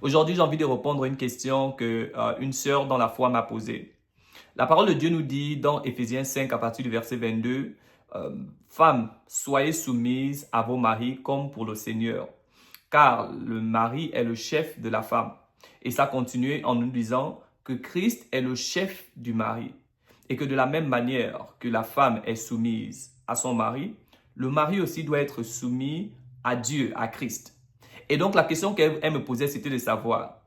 Aujourd'hui, j'ai envie de répondre à une question que une sœur dans la foi m'a posée. La parole de Dieu nous dit dans Éphésiens 5 à partir du verset 22, Femmes, soyez soumises à vos maris comme pour le Seigneur, car le mari est le chef de la femme. Et ça continue en nous disant que Christ est le chef du mari et que de la même manière que la femme est soumise à son mari, le mari aussi doit être soumis à Dieu, à Christ. Et donc la question qu'elle me posait, c'était de savoir,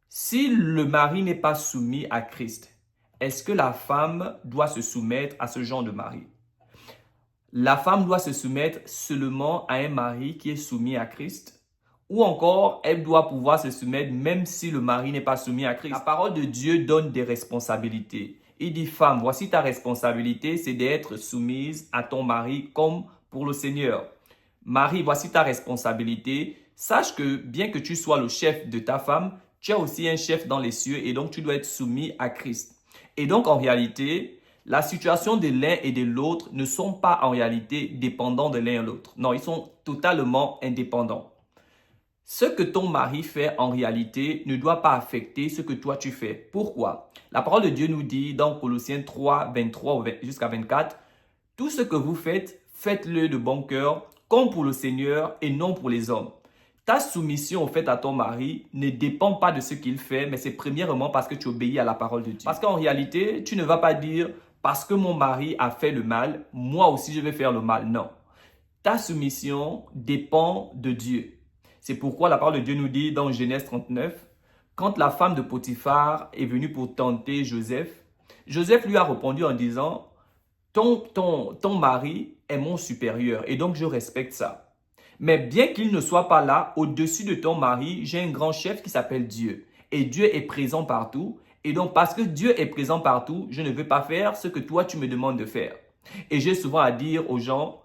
si le mari n'est pas soumis à Christ, est-ce que la femme doit se soumettre à ce genre de mari? La femme doit se soumettre seulement à un mari qui est soumis à Christ? Ou encore, elle doit pouvoir se soumettre même si le mari n'est pas soumis à Christ? La parole de Dieu donne des responsabilités. Il dit, femme, voici ta responsabilité, c'est d'être soumise à ton mari comme pour le Seigneur. Marie, voici ta responsabilité. Sache que bien que tu sois le chef de ta femme, tu as aussi un chef dans les cieux et donc tu dois être soumis à Christ. Et donc en réalité, la situation de l'un et de l'autre ne sont pas en réalité dépendants de l'un et l'autre. Non, ils sont totalement indépendants. Ce que ton mari fait en réalité ne doit pas affecter ce que toi tu fais. Pourquoi? La parole de Dieu nous dit dans Colossiens 3, 23 jusqu'à 24, « Tout ce que vous faites, faites-le de bon cœur, comme pour le Seigneur et non pour les hommes. » Ta soumission au fait à ton mari ne dépend pas de ce qu'il fait, mais c'est premièrement parce que tu obéis à la parole de Dieu. Parce qu'en réalité, tu ne vas pas dire « parce que mon mari a fait le mal, moi aussi je vais faire le mal ». Non. Ta soumission dépend de Dieu. C'est pourquoi la parole de Dieu nous dit dans Genèse 39, quand la femme de Potiphar est venue pour tenter Joseph, Joseph lui a répondu en disant « Ton mari est mon supérieur et donc je respecte ça. Mais bien qu'il ne soit pas là, au-dessus de ton mari, j'ai un grand chef qui s'appelle Dieu. Et Dieu est présent partout. Et donc, parce que Dieu est présent partout, je ne veux pas faire ce que toi, tu me demandes de faire. » Et j'ai souvent à dire aux gens,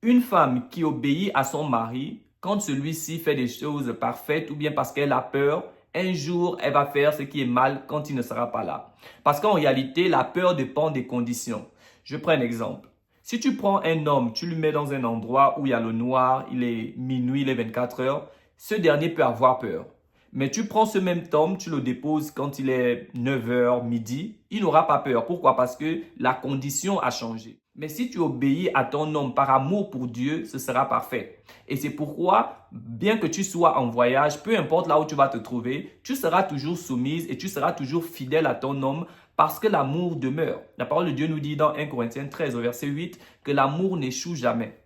une femme qui obéit à son mari, quand celui-ci fait des choses parfaites ou bien parce qu'elle a peur, un jour, elle va faire ce qui est mal quand il ne sera pas là. Parce qu'en réalité, la peur dépend des conditions. Je prends un exemple. Si tu prends un homme, tu le mets dans un endroit où il y a le noir, il est minuit, il est 24 heures, ce dernier peut avoir peur. Mais tu prends ce même homme, tu le déposes quand il est 9 heures, midi, il n'aura pas peur. Pourquoi? Parce que la condition a changé. Mais si tu obéis à ton homme par amour pour Dieu, ce sera parfait. Et c'est pourquoi, bien que tu sois en voyage, peu importe là où tu vas te trouver, tu seras toujours soumise et tu seras toujours fidèle à ton homme parce que l'amour demeure. La parole de Dieu nous dit dans 1 Corinthiens 13 au verset 8 que l'amour n'échoue jamais.